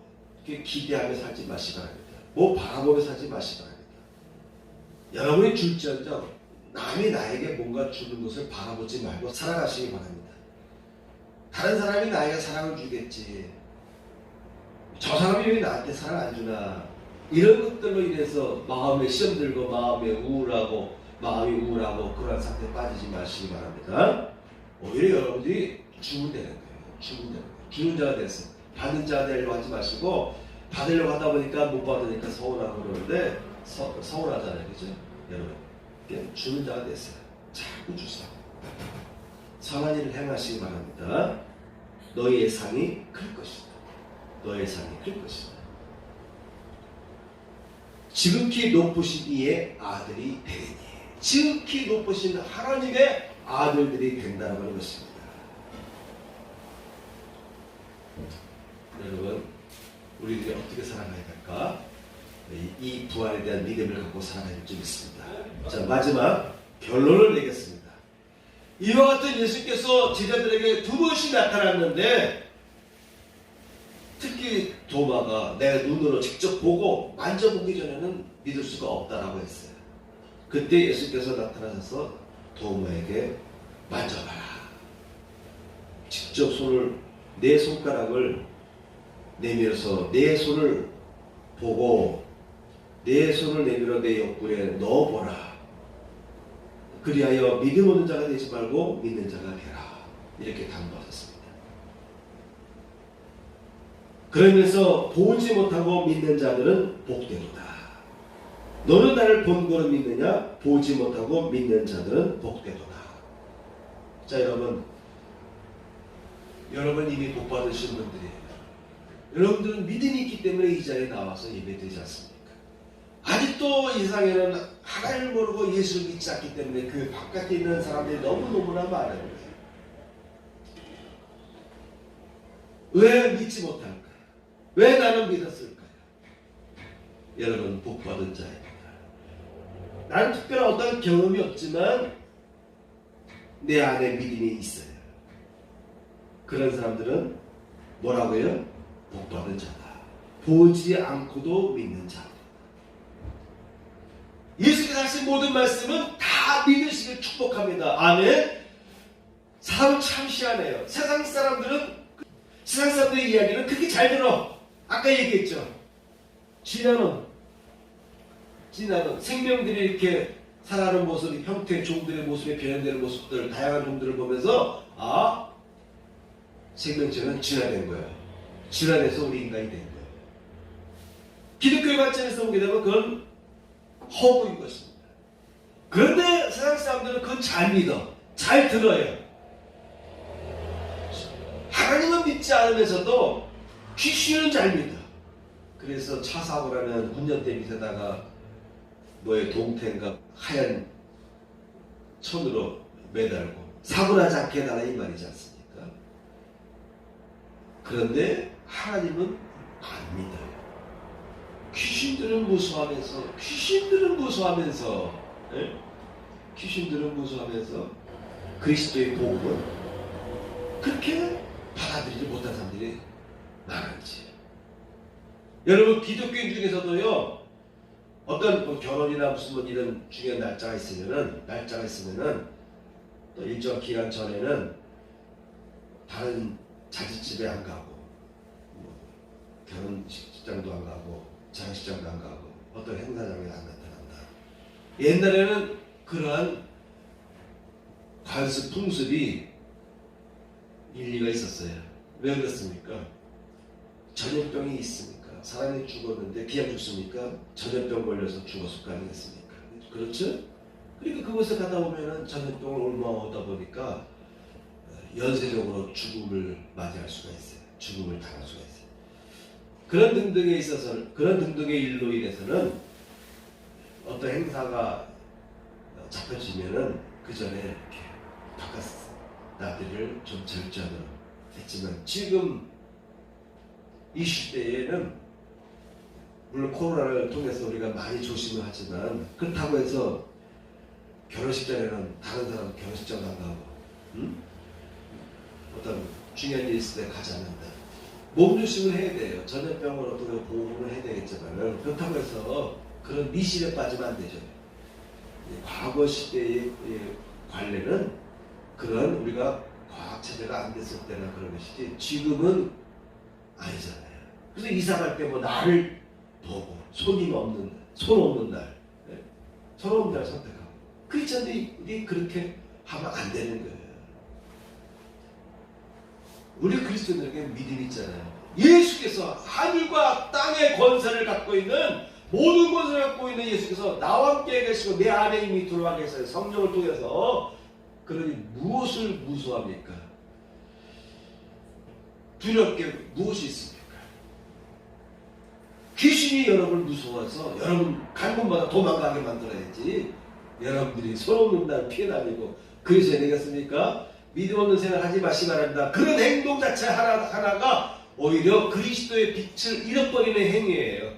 [SPEAKER 2] 이렇게 기대하며 살지 마시기 바랍니다. 뭐 바라보며 살지 마시기 바랍니다. 여러분이 줄지언정 남이 나에게 뭔가 주는 것을 바라보지 말고 살아가시기 바랍니다. 다른 사람이 나에게 사랑을 주겠지. 저 사람이 왜 나한테 사랑 안 주나. 이런 것들로 인해서 마음에 시험 들고 마음이 우울하고 그런 상태에 빠지지 마시기 바랍니다. 오히려 여러분들이 주면 되는 거예요. 주는 자가 됐어요. 받는 자가 되려고 하지 마시고, 받으려고 하다 보니까 못 받으니까 서운하고 그러는데 서운하잖아요. 그죠? 여러분 주는 자가 됐어요. 자꾸 주세요. 선한 일을 행하시기 바랍니다. 너희의 상이 클 것이다. 너의 상이 클 것이다. 지극히 높으신 이의 아들이 되리니. 지극히 높으신 하나님의 아들들이 된다는 것입니다. 여러분, 우리들이 어떻게 살아가야 될까? 이 부활에 대한 믿음을 갖고 살아가야 줄 있습니다. 자, 마지막 결론을 내겠습니다. 이와 같은 예수께서 제자들에게 두 번씩 나타났는데, 특히 도마가 내가 눈으로 직접 보고 만져보기 전에는 믿을 수가 없다라고 했어요. 그때 예수께서 나타나셔서 도마에게 만져봐라. 직접 내 손가락을 내밀어서 내 손을 보고 내 손을 내밀어 내 옆구리에 넣어보라. 그리하여 믿음 없는 자가 되지 말고 믿는 자가 되라. 이렇게 당부하셨습니다. 그러면서 보지 못하고 믿는 자들은 복되도다. 너는 나를 본 거로 믿느냐? 보지 못하고 믿는 자들은 복되도다. 자, 여러분 이미 복 받으신 분들이에요. 여러분들은 믿음이 있기 때문에 이 자리에 나와서 예배드리지 않습니까? 아직도 이 세상에는 하나님을 모르고 예수를 믿지 않기 때문에 그 바깥에 있는 사람들이 너무너무나 많아요. 왜 믿지 못할까? 왜 나는 믿었을까요? 여러분 복 받은 자입니다. 나는 특별한 어떤 경험이 없지만 내 안에 믿음이 있어요. 그런 사람들은 뭐라고요? 복 받은 자다. 보지 않고도 믿는 자. 예수께서 하신 모든 말씀은 다 믿으시길 축복합니다. 아멘. 사람 참 희한해요. 세상 사람들의 이야기는 그렇게 잘 들어. 아까 얘기했죠. 지나는 생명들이 이렇게 살아가는 모습, 형태, 종들의 모습에 변형되는 모습들, 다양한 종들을 보면서 생명체는 진화된 거예요. 진화돼서 우리 인간이 된 거예요. 기독교의 관점에서 보게 되면 그건 허구인 것입니다. 그런데 세상 사람들은 그건 잘 믿어. 잘 들어요. 하나님은 믿지 않으면서도 귀신은 잘 믿어. 그래서 차 사고 나면 운전대 밑에다가 동태인가 하얀 천으로 매달고 사고 나지 않게 해달라 이 말이지 않습니까? 그런데 하나님은 안 믿어요. 귀신들은 무서워하면서 그리스도의 복음을 그렇게 받아들이지 못한 사람들이 많은지. 여러분 기독교인 중에서도요, 어떤 결혼이나 무슨 이런 중요한 날짜가 있으면은 또 일정 기간 전에는 다른 자식집에 안 가고 결혼식장도 안 가고 장식장도 안 가고 어떤 행사장에 안 나타난다. 옛날에는 그러한 관습 풍습이 일리가 있었어요. 왜 그렇습니까? 전염병이 있습니까? 사람이 죽었는데 그냥 죽습니까? 전염병 걸려서 죽었을 거 아니겠습니까? 그렇죠? 그러니까 그곳에 가다 보면은 전염병을 옮아오다 보니까 연쇄적으로 죽음을 맞이할 수가 있어요. 죽음을 당할 수가 있어요. 그런 등등에 있어서 그런 등등의 일로 인해서는 어떤 행사가 잡혀지면은 그 전에 이렇게 바깥 나들이를 좀 절제하도록 했지만 지금 이 시대에는 물론 코로나를 통해서 우리가 많이 조심을 하지만 그렇다고 해서 결혼식 전에는 다른 사람 결혼식장도 안 가고 어떤 중요한 일 있을 때 가지 않는다. 몸조심을 해야 돼요. 전염병을 어떻게 보호를 해야 되겠지만 그렇다고 해서 그런 미신에 빠지면 안 되죠. 과거 시대의 관례는 그런 우리가 과학체제가 안 됐을 때나 그런 것이지 지금은 아니잖아요. 그래서 이사 갈 때 뭐 나를 보고 손 없는 날 선택하고 크리스천들이 그렇게 하면 안 되는 거예요. 우리 그리스도인들에게 믿음이 있잖아요. 예수께서 하늘과 땅의 권세를 갖고 있는 모든 권세를 갖고 있는 예수께서 나와 함께 계시고 내 안에 이미 들어와 계세요. 성령을 통해서. 그러니 무엇을 무서워합니까? 두렵게 무엇이 있습니까? 귀신이 여러분을 무서워해서 여러분 간 곳마다 도망가게 만들어야지. 여러분들이 손 없는 날 피해 다니고 그래서 되겠습니까? 믿음 없는 생각하지 마시기 바랍니다. 그런 행동 자체 하나가 오히려 그리스도의 빛을 잃어버리는 행위예요.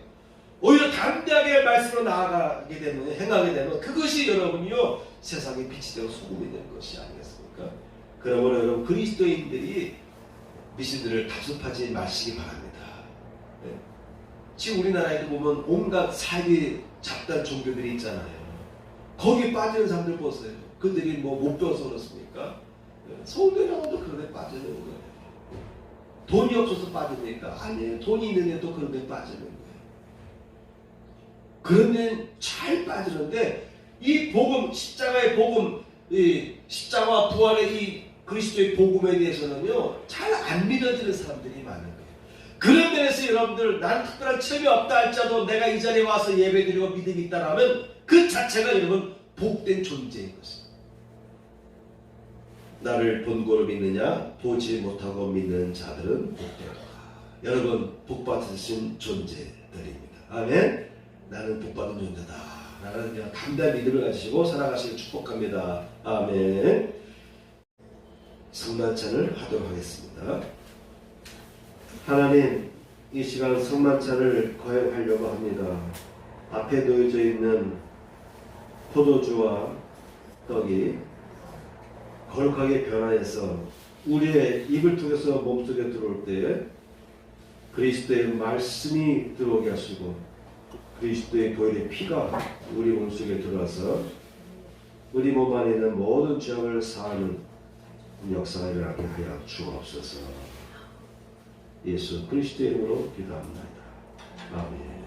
[SPEAKER 2] 오히려 담대하게 말씀으로 나아가게 되면, 행하게 되면 그것이 여러분이요 세상의 빛이 되고 소금이 되는 것이 아니겠습니까? 그러므로 여러분 그리스도인들이 미신들을 답습하지 마시기 바랍니다. 네. 지금 우리나라에도 보면 온갖 사기 잡단 종교들이 있잖아요. 거기에 빠지는 사람들 보세요. 그들이 뭐 못 배워서 그렇습니까? 성도라고도 그런 데 빠지는 거예요. 돈이 없어서 빠집니까? 아니에요. 돈이 있는 애도 그런 데 빠지는 거예요. 그런 데는 잘 빠지는데 이 복음, 십자가의 복음, 이 십자가 부활의 이 그리스도의 복음에 대해서는요 잘 안 믿어지는 사람들이 많은 거예요. 그런 면에서 여러분들 나는 특별한 체험이 없다 할지라도 내가 이 자리에 와서 예배드리고 믿음이 있다라면 그 자체가 여러분 복된 존재인 것입니다. 나를 본고로 믿느냐 보지 못하고 믿는 자들은 복되도다. 여러분 복받으신 존재들입니다. 아멘. 나는 복받은 존재다. 나는 그냥 담대한 믿음을 가지시고 살아가시길 축복합니다. 아멘. 성만찬을 하도록 하겠습니다. 하나님, 이 시간 성만찬을 거행하려고 합니다. 앞에 놓여져 있는 포도주와 떡이 거룩하게 변화해서 우리의 입을 통해서 몸속에 들어올 때 그리스도의 말씀이 들어오게 하시고 그리스도의 보혈의 피가 우리 몸속에 들어와서 우리 몸 안에 있는 모든 죄악을 사하는 역사가 일어나게 하여 주옵소서. 예수 그리스도의 이름으로 기도합니다. 아멘.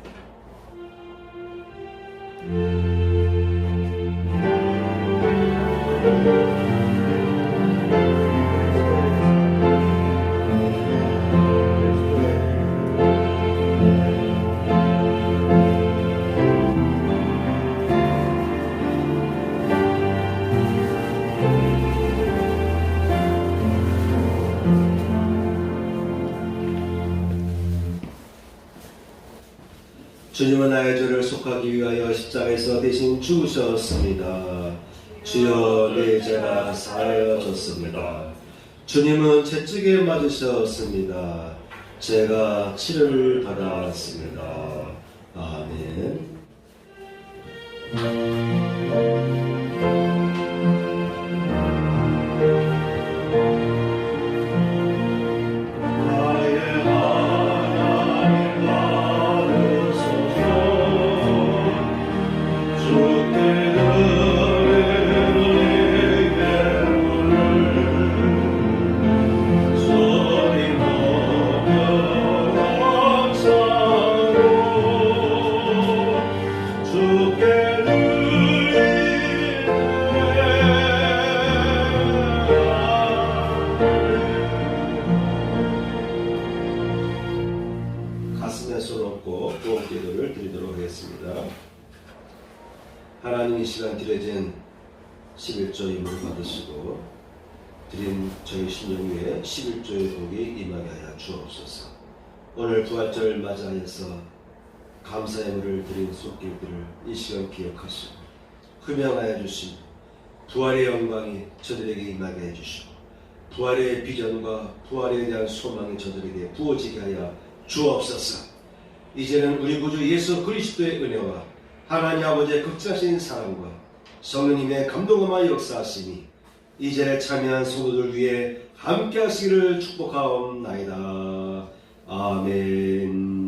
[SPEAKER 2] 주님은 나의 죄를 속하기 위하여 십자가에서 대신 죽으셨습니다. 주여 내 죄가 사하여졌습니다. 주님은 채찍에 맞으셨습니다. 제가 치료를 받았습니다. 아멘. 하나님 이 시간 드려진 11조 임을 받으시고 드린 저희 신령 위에 11조의 복이 임하게 하여 주옵소서. 오늘 부활절을 맞이하여서 감사의 물을 드린 손길들을 이 시간 기억하시고 흠양하여 주신 부활의 영광이 저들에게 임하게 해주시고 부활의 비전과 부활에 대한 소망이 저들에게 부어지게 하여 주옵소서. 이제는 우리 구주 예수 그리스도의 은혜와 하나님 아버지의 극진하신 사랑과 성령님의 감동음과 역사하심이 이제에 참여한 성도들 위해 함께 하시기를 축복하옵나이다. 아멘.